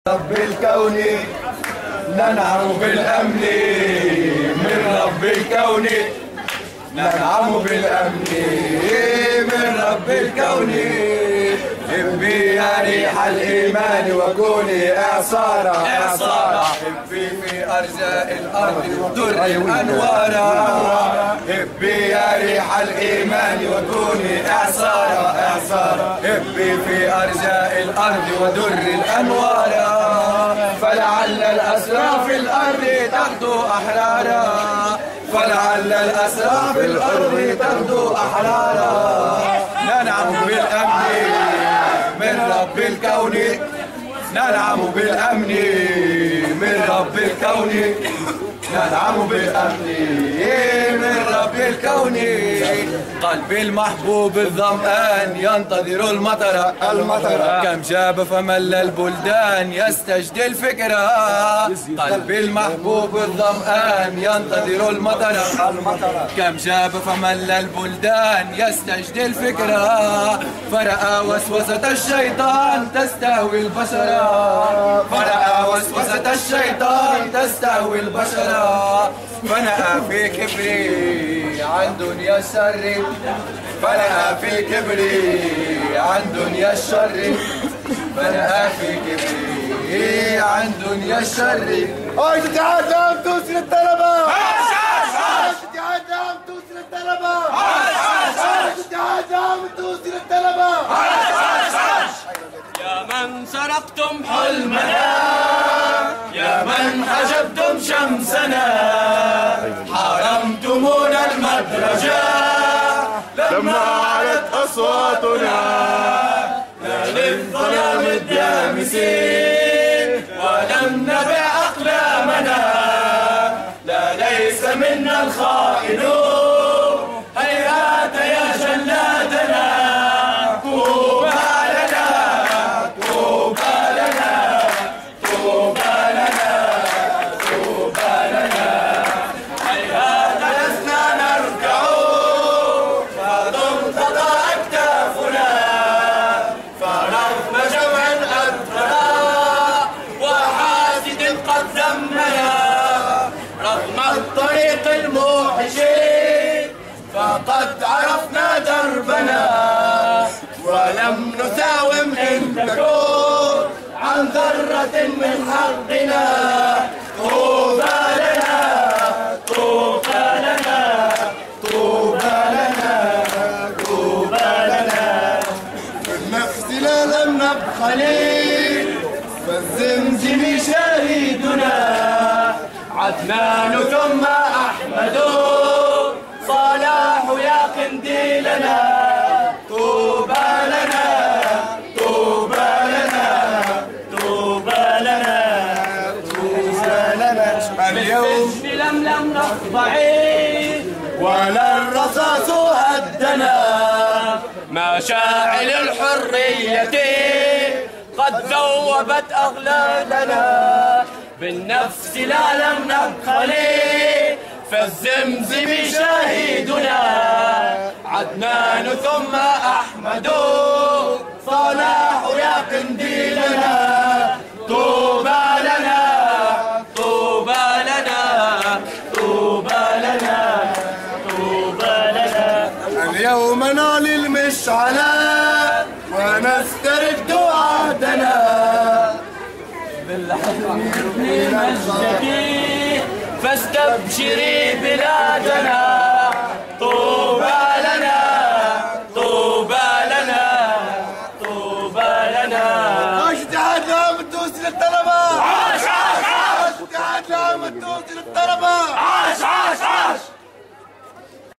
رب الكون ننعم بالأمن، من رب الكون ننعم بالأمن، من رب الكون. حبي يا ريح الإيمان وكوني إعصارا إعصارا، حبي في أرجاء الأرض ودر الأنوارا. حبي يا ريح الإيمان وكوني إعصارا إعصارا، حبي في أرجاء الأرض ودر الأنوارا. فلعل الأسرى في الأرض تغدو أحرارا، فلعل الأسرى في الأرض تغدو أحرارا. ننعم بالأمن من رب الكون، ننعم بالأمن من رب الكون، ننعم بالأمن من رب الكون. قلبي المحبوب الظمآن ينتظر المطر المطر، كم شاب فمل البلدان يستجدي الفكرة. قلبي المحبوب الظمآن ينتظر المطر المطر، كم شاب فمل البلدان يستجدي الفكرة. فرأى وسوسة الشيطان تستهوي البشر، فرأى وسوسة الشيطان تستهوي البشر. فنأى في كبري عن دنيا الشر، فنأى في كبري عن دنيا الشر، فنأى في كبري عن دنيا الشر. اتحاد دعم توصل الطلبة، اتحاد دعم توصل الطلبة، اتحاد دعم توصل الطلبة. يا من سرقتم حلمنا، يا من حجبتم شمسنا، حرمتمونا المدرجة لما علت أصواتنا. لا للظلام الدامسين ولم نبع أقلامنا، لا ليس منا الخائنون، هيهات يا جلادنا. طوبى لنا طوبى لنا طوبى لنا طوبى لنا، هيهات لسنا نركع فضمت أكتافنا. فرغم جمع أدرنا وحاسد قد ذمنا، رغم الطريق الموحش فقد عرفنا دربنا. ولم نساوم إن تكون عن ذرة من حقنا. طوبى لنا طوبى لنا طوبى لنا طوبى لنا. بالنفس لا لم نبخل، فالزمزم شهيدنا. عدنان ثم أحمد، صلاح يا قنديلنا. طوبى لنا طوبى لنا طوبى لنا طوبى لنا. اليوم لم نخضع ولا الرصاص هدنا، مشاعل الحرية قد ذوبت أغلالنا. بالنفس لا لم نبخل، فالزمزم شهيدنا. عدنان ثم أحمد، صلاح يا قنديلنا. طوبى لنا طوبى لنا طوبى لنا طوبى لنا. اليوم نعلي المشعلة ونسترد عهدنا. بمجدك فاستبشري بلادنا. طوبى لنا طوبى لنا طوبى لنا. اتحاد دعم توصل الطلبة.